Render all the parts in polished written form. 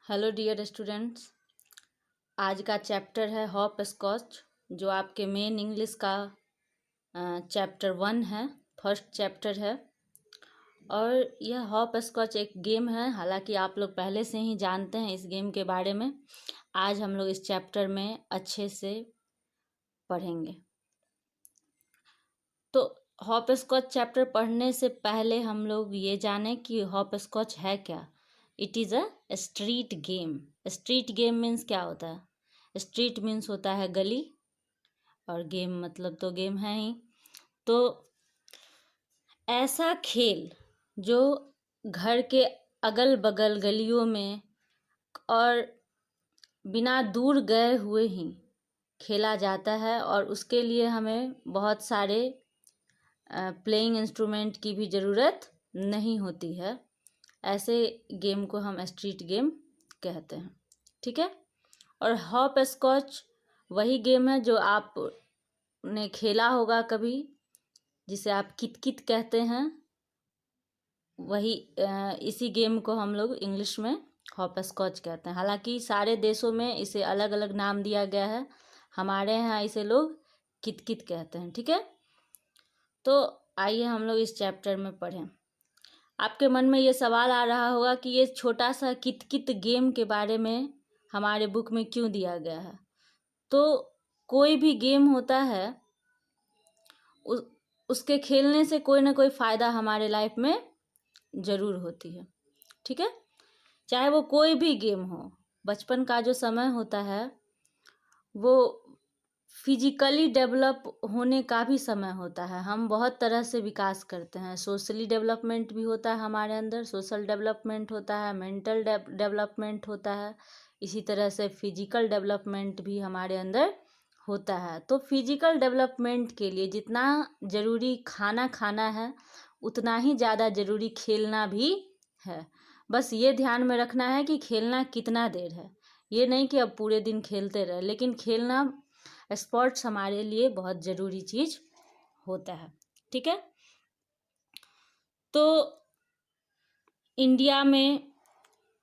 Hello dear students. आज का chapter है हॉप स्कॉच, जो आपके मेन इंग्लिश का चैप्टर 1 है, फर्स्ट चैप्टर है। और यह हॉप स्कॉच एक गेम है, हालांकि आप लोग पहले से ही जानते हैं इस गेम के बारे में। आज हम लोग इस चैप्टर में अच्छे से पढ़ेंगे। तो हॉप स्कॉच चैप्टर पढ़ने से पहले हम लोग ये जानें कि हॉप स्कॉच है क्या। It is a street game. Street game means क्या होता है? स्ट्रीट मीन्स होता है गली, और गेम मतलब तो गेम है ही। तो ऐसा खेल जो घर के अगल बगल गलियों में और बिना दूर गए हुए ही खेला जाता है, और उसके लिए हमें बहुत सारे प्लेइंग इंस्ट्रूमेंट की भी ज़रूरत नहीं होती है। ऐसे गेम को हम स्ट्रीट गेम कहते हैं, ठीक है। और हॉप स्कॉच वही गेम है जो आपने खेला होगा कभी, जिसे आप कित कित कहते हैं। वही इसी गेम को हम लोग इंग्लिश में हॉप स्कॉच कहते हैं। हालांकि सारे देशों में इसे अलग अलग नाम दिया गया है, हमारे यहाँ इसे लोग कित कित कहते हैं, ठीक है। तो आइए हम लोग इस चैप्टर में पढ़ें। आपके मन में ये सवाल आ रहा होगा कि ये छोटा सा कित कित गेम के बारे में हमारे बुक में क्यों दिया गया है। तो कोई भी गेम होता है, उसके खेलने से कोई ना कोई फ़ायदा हमारे लाइफ में ज़रूर होती है, ठीक है। चाहे वो कोई भी गेम हो। बचपन का जो समय होता है वो फिजिकली डेवलप होने का भी समय होता है। हम बहुत तरह से विकास करते हैं। सोशली डेवलपमेंट भी होता है हमारे अंदर, सोशल डेवलपमेंट होता है, मेंटल डेवलपमेंट होता है, इसी तरह से फिजिकल डेवलपमेंट भी हमारे अंदर होता है। तो फिजिकल डेवलपमेंट के लिए जितना ज़रूरी खाना खाना है, उतना ही ज़्यादा ज़रूरी खेलना भी है। बस ये ध्यान में रखना है कि खेलना कितना देर है। ये नहीं कि अब पूरे दिन खेलते रहे, लेकिन खेलना, स्पोर्ट्स हमारे लिए बहुत ज़रूरी चीज़ होता है, ठीक है। तो इंडिया में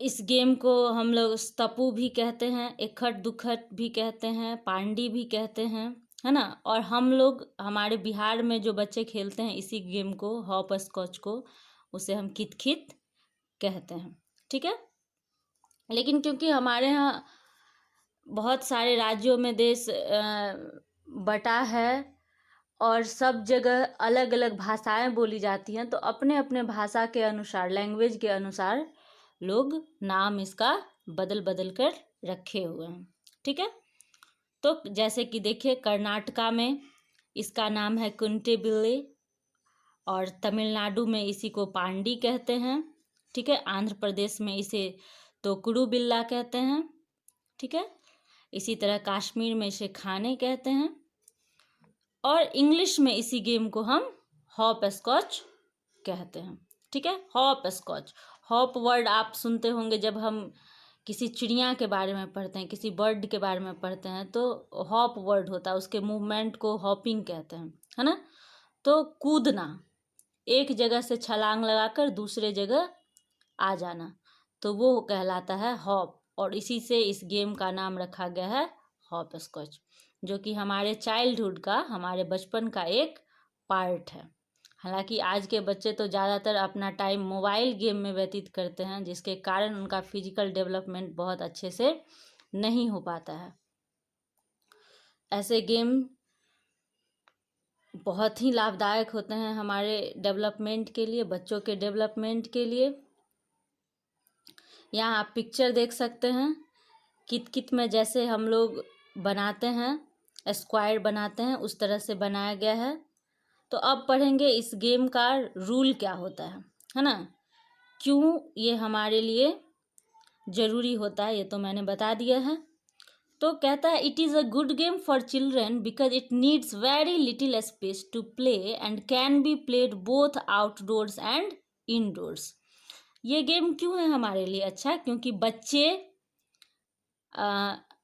इस गेम को हम लोग स्टपू भी कहते हैं, इखट दुखट भी कहते हैं, पांडी भी कहते हैं, है ना। और हम लोग, हमारे बिहार में जो बच्चे खेलते हैं इसी गेम को, हॉप स्कॉच को, उसे हम कित कित कहते हैं, ठीक है। लेकिन क्योंकि हमारे यहाँ बहुत सारे राज्यों में देश बटा है और सब जगह अलग अलग भाषाएं बोली जाती हैं, तो अपने अपने भाषा के अनुसार, लैंग्वेज के अनुसार लोग नाम इसका बदल बदल कर रखे हुए हैं, ठीक है। तो जैसे कि देखिए, कर्नाटका में इसका नाम है कुंटेबिल्ले, और तमिलनाडु में इसी को पांडी कहते हैं, ठीक है। आंध्र प्रदेश में इसे तोकुड़ू बिल्ला कहते हैं, ठीक है। इसी तरह कश्मीर में इसे खाने कहते हैं, और इंग्लिश में इसी गेम को हम हॉप स्कॉच कहते हैं, ठीक है। हॉप स्कॉच, हॉप वर्ड आप सुनते होंगे जब हम किसी चिड़िया के बारे में पढ़ते हैं, किसी बर्ड के बारे में पढ़ते हैं, तो हॉप वर्ड होता है, उसके मूवमेंट को हॉपिंग कहते हैं, है ना। तो कूदना, एक जगह से छलांग लगाकर दूसरे जगह आ जाना, तो वो कहलाता है हॉप। और इसी से इस गेम का नाम रखा गया है हॉप स्कॉच, जो कि हमारे चाइल्डहुड का, हमारे बचपन का एक पार्ट है। हालांकि आज के बच्चे तो ज़्यादातर अपना टाइम मोबाइल गेम में व्यतीत करते हैं, जिसके कारण उनका फिजिकल डेवलपमेंट बहुत अच्छे से नहीं हो पाता है। ऐसे गेम बहुत ही लाभदायक होते हैं हमारे डेवलपमेंट के लिए, बच्चों के डेवलपमेंट के लिए। यहाँ आप पिक्चर देख सकते हैं, कित कित में जैसे हम लोग बनाते हैं, स्क्वायर बनाते हैं, उस तरह से बनाया गया है। तो अब पढ़ेंगे इस गेम का रूल क्या होता है ना। क्यों ये हमारे लिए ज़रूरी होता है, ये तो मैंने बता दिया है। तो कहता है, it is a good game for children because it needs very little space to play and can be played both outdoors and indoors. ये गेम क्यों है हमारे लिए अच्छा? क्योंकि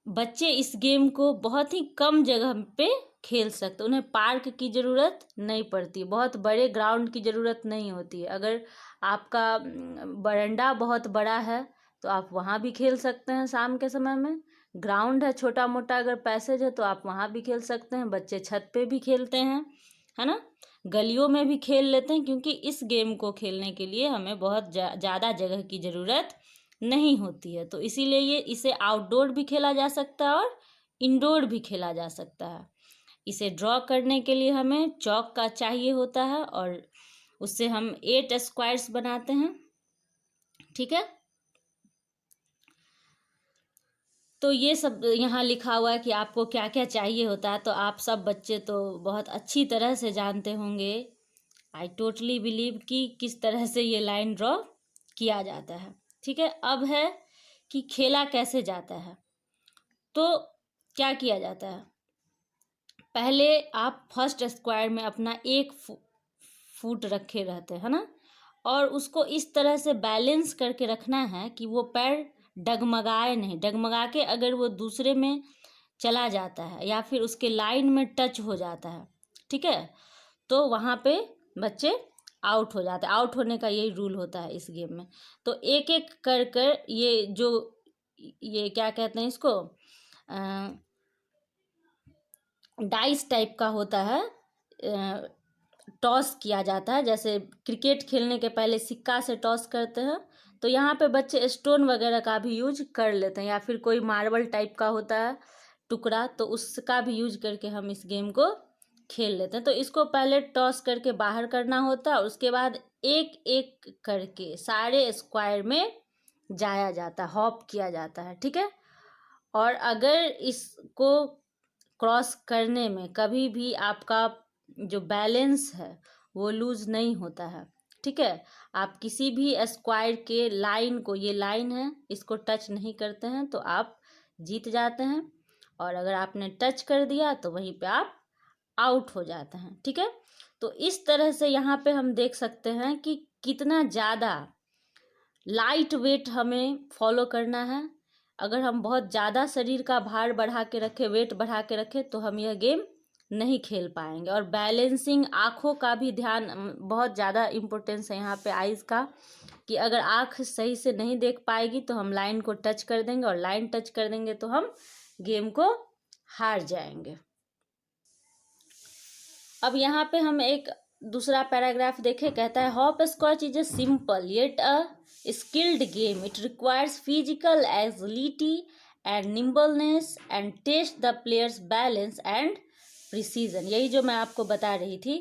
बच्चे इस गेम को बहुत ही कम जगह पे खेल सकते, उन्हें पार्क की ज़रूरत नहीं पड़ती, बहुत बड़े ग्राउंड की ज़रूरत नहीं होती है। अगर आपका बरंडा बहुत बड़ा है तो आप वहाँ भी खेल सकते हैं शाम के समय में। ग्राउंड है छोटा मोटा, अगर पैसेज है तो आप वहाँ भी खेल सकते हैं। बच्चे छत पे भी खेलते हैं, है ना, गलियों में भी खेल लेते हैं, क्योंकि इस गेम को खेलने के लिए हमें बहुत ज़्यादा जगह की ज़रूरत नहीं होती है। तो इसीलिए इसे आउटडोर भी खेला जा सकता है और इंडोर भी खेला जा सकता है। इसे ड्रॉ करने के लिए हमें चौक का चाहिए होता है और उससे हम 8 स्क्वायर्स बनाते हैं, ठीक है। तो ये सब यहाँ लिखा हुआ है कि आपको क्या क्या चाहिए होता है, तो आप सब बच्चे तो बहुत अच्छी तरह से जानते होंगे। आई टोटली बिलीव कि किस तरह से ये लाइन ड्रॉ किया जाता है, ठीक है। अब है कि खेला कैसे जाता है। तो क्या किया जाता है, पहले आप फर्स्ट स्क्वायर में अपना 1 फुट रखे रहते हैं ना, और उसको इस तरह से बैलेंस करके रखना है कि वो पैर डगमगाए नहीं। डगमगा के अगर वो दूसरे में चला जाता है या फिर उसके लाइन में टच हो जाता है, ठीक है, तो वहाँ पे बच्चे आउट हो जाते हैं। आउट होने का यही रूल होता है इस गेम में। तो एक एक कर कर ये क्या कहते हैं इसको, डाइस टाइप का होता है, टॉस किया जाता है। जैसे क्रिकेट खेलने के पहले सिक्का से टॉस करते हैं, तो यहाँ पे बच्चे स्टोन वगैरह का भी यूज कर लेते हैं, या फिर कोई मार्बल टाइप का होता है टुकड़ा, तो उसका भी यूज करके हम इस गेम को खेल लेते हैं। तो इसको पहले टॉस करके बाहर करना होता है और उसके बाद एक एक करके सारे स्क्वायर में जाया जाता है, हॉप किया जाता है, ठीक है। और अगर इसको क्रॉस करने में कभी भी आपका जो बैलेंस है वो लूज नहीं होता है, ठीक है। आप किसी भी स्क्वायर के लाइन को, ये लाइन है, इसको टच नहीं करते हैं तो आप जीत जाते हैं, और अगर आपने टच कर दिया तो वहीं पे आप आउट हो जाते हैं, ठीक है। तो इस तरह से यहाँ पे हम देख सकते हैं कि कितना ज़्यादा लाइट वेट हमें फॉलो करना है। अगर हम बहुत ज़्यादा शरीर का भार बढ़ा के रखें, वेट बढ़ा के रखें, तो हम यह गेम नहीं खेल पाएंगे। और बैलेंसिंग, आँखों का भी ध्यान बहुत ज़्यादा इम्पोर्टेंस है यहाँ पे, आइज़ का, कि अगर आँख सही से नहीं देख पाएगी तो हम लाइन को टच कर देंगे, और लाइन टच कर देंगे तो हम गेम को हार जाएंगे। अब यहाँ पे हम एक दूसरा पैराग्राफ देखें, कहता है hopscotch is a simple yet a skilled game. It requires physical agility and nimbleness and test the players balance and precision. यही जो मैं आपको बता रही थी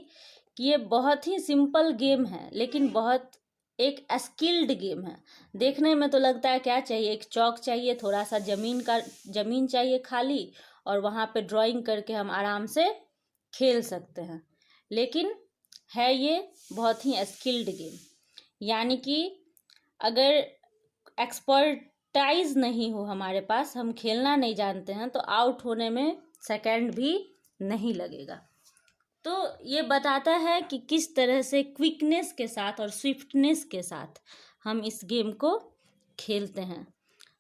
कि ये बहुत ही सिंपल गेम है, लेकिन बहुत एक स्किल्ड गेम है। देखने में तो लगता है क्या चाहिए, एक चौक चाहिए, थोड़ा सा जमीन चाहिए खाली, और वहाँ पे ड्राइंग करके हम आराम से खेल सकते हैं। लेकिन है ये बहुत ही स्किल्ड गेम, यानी कि अगर एक्सपर्टाइज नहीं हो हमारे पास, हम खेलना नहीं जानते हैं, तो आउट होने में सेकंड भी नहीं लगेगा। तो ये बताता है कि किस तरह से क्विकनेस के साथ और स्विफ्टनेस के साथ हम इस गेम को खेलते हैं।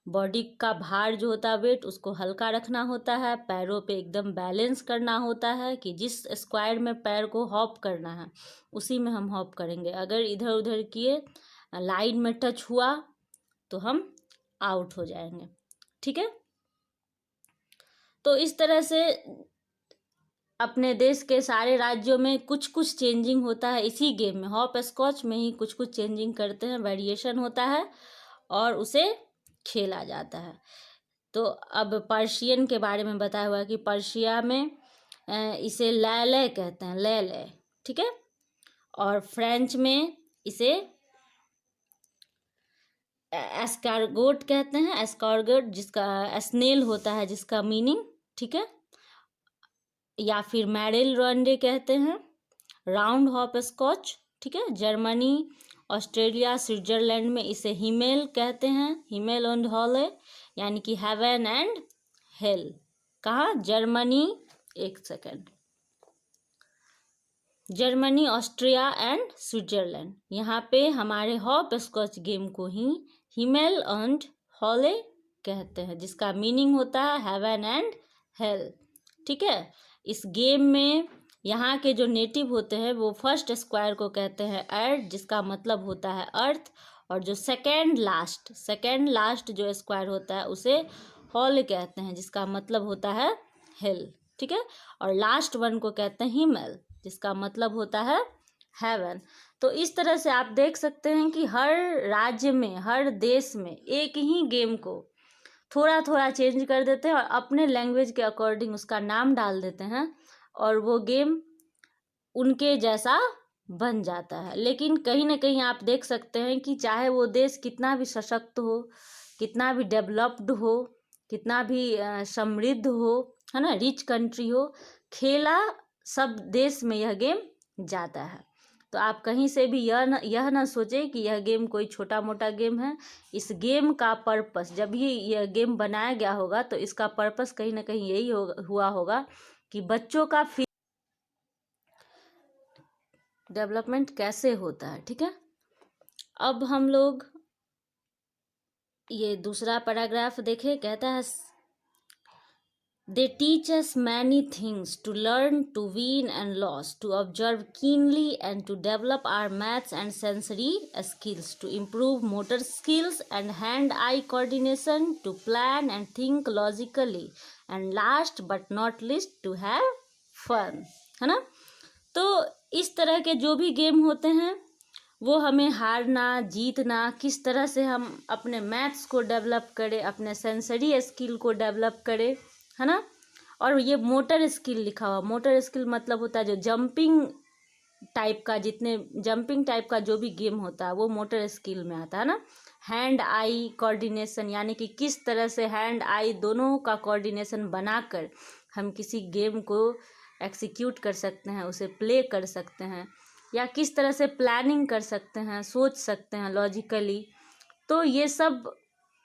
बॉडी का भार जो होता है, वेट, उसको हल्का रखना होता है, पैरों पे एकदम बैलेंस करना होता है कि जिस स्क्वायर में पैर को हॉप करना है उसी में हम हॉप करेंगे। अगर इधर उधर किए, लाइन में टच हुआ, तो हम आउट हो जाएंगे, ठीक है। तो इस तरह से अपने देश के सारे राज्यों में कुछ कुछ चेंजिंग होता है इसी गेम में। हॉप स्कॉच में ही कुछ कुछ चेंजिंग करते हैं, वेरिएशन होता है, और उसे खेला जाता है। तो अब पर्शियन के बारे में बताया हुआ है कि पर्शिया में इसे लैले कहते हैं, लैले, ठीक है। और फ्रेंच में इसे एस्कारगोट कहते हैं, एस्कारगोट, जिसका स्नेल होता है जिसका मीनिंग, ठीक है। या फिर मैरिल रॉन्डे कहते हैं, राउंड हॉप स्कॉच, ठीक है। जर्मनी, ऑस्ट्रेलिया, स्विट्जरलैंड में इसे हिमेल कहते हैं, हिमेल एंड हॉले, यानी कि हेवन एंड हेल। कहाँ, जर्मनी, एक second, Germany, Austria and Switzerland, यहाँ पे हमारे हॉप स्कॉच गेम को ही हिमेल एंड हॉले कहते हैं, जिसका मीनिंग होता है हेवन एंड हेल, ठीक है। इस गेम में यहाँ के जो नेटिव होते हैं वो फर्स्ट स्क्वायर को कहते हैं अर्थ, जिसका मतलब होता है अर्थ, और जो सेकेंड लास्ट जो स्क्वायर होता है उसे हॉल कहते हैं, जिसका मतलब होता है हिल, ठीक है। और लास्ट वन को कहते हैं हिमल, जिसका मतलब होता है हेवन। तो इस तरह से आप देख सकते हैं कि हर राज्य में, हर देश में एक ही गेम को थोड़ा थोड़ा चेंज कर देते हैं और अपने लैंग्वेज के अकॉर्डिंग उसका नाम डाल देते हैं और वो गेम उनके जैसा बन जाता है। लेकिन कहीं ना कहीं आप देख सकते हैं कि चाहे वो देश कितना भी सशक्त हो, कितना भी डेवलप्ड हो, कितना भी समृद्ध हो, है ना, रिच कंट्री हो, खेला सब देश में यह गेम जाता है। तो आप कहीं से भी यह ना सोचें कि यह गेम कोई छोटा मोटा गेम है। इस गेम का पर्पस, जब भी यह गेम बनाया गया होगा तो इसका पर्पस कहीं ना कहीं यही हुआ होगा कि बच्चों का डेवलपमेंट कैसे होता है, ठीक है। अब हम लोग ये दूसरा पैराग्राफ देखें। कहता है They teach us many things, to learn, to win and lose, to observe keenly and to develop our maths and sensory skills, to improve motor skills and hand-eye coordination, to plan and think logically, and last but not least to have fun, है ना। तो इस तरह के जो भी game होते हैं वो हमें हारना जीतना, किस तरह से हम अपने मैथ्स को डेवलप करें, अपने सेंसरी स्किल को डेवलप करें, है ना। और ये मोटर स्किल लिखा हुआ, मोटर स्किल मतलब होता है जो जंपिंग टाइप का जो भी गेम होता है वो मोटर स्किल में आता है ना। हैंड आई कोऑर्डिनेशन, यानी कि किस तरह से हैंड आई दोनों का कोऑर्डिनेशन बनाकर हम किसी गेम को एक्सिक्यूट कर सकते हैं, उसे प्ले कर सकते हैं, या किस तरह से प्लानिंग कर सकते हैं, सोच सकते हैं लॉजिकली। तो ये सब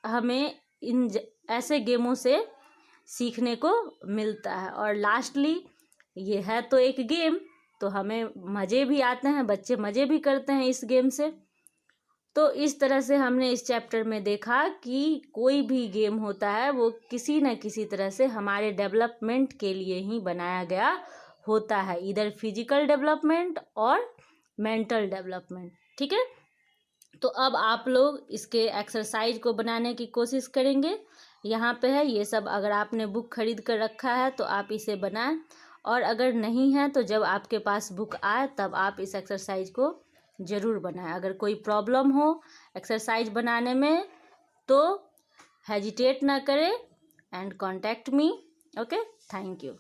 हमें इन ऐसे गेमों से सीखने को मिलता है। और लास्टली ये है तो एक गेम, तो हमें मज़े भी आते हैं, बच्चे मज़े भी करते हैं इस गेम से। तो इस तरह से हमने इस चैप्टर में देखा कि कोई भी गेम होता है वो किसी न किसी तरह से हमारे डेवलपमेंट के लिए ही बनाया गया होता है, इधर फिजिकल डेवलपमेंट और मेंटल डेवलपमेंट, ठीक है। तो अब आप लोग इसके एक्सरसाइज को बनाने की कोशिश करेंगे। यहाँ पे है ये सब, अगर आपने बुक खरीद कर रखा है तो आप इसे बनाएं, और अगर नहीं है तो जब आपके पास बुक आए तब आप इस एक्सरसाइज को ज़रूर बनाएं। अगर कोई प्रॉब्लम हो एक्सरसाइज बनाने में तो हेजिटेट ना करें and contact me. Okay, thank you.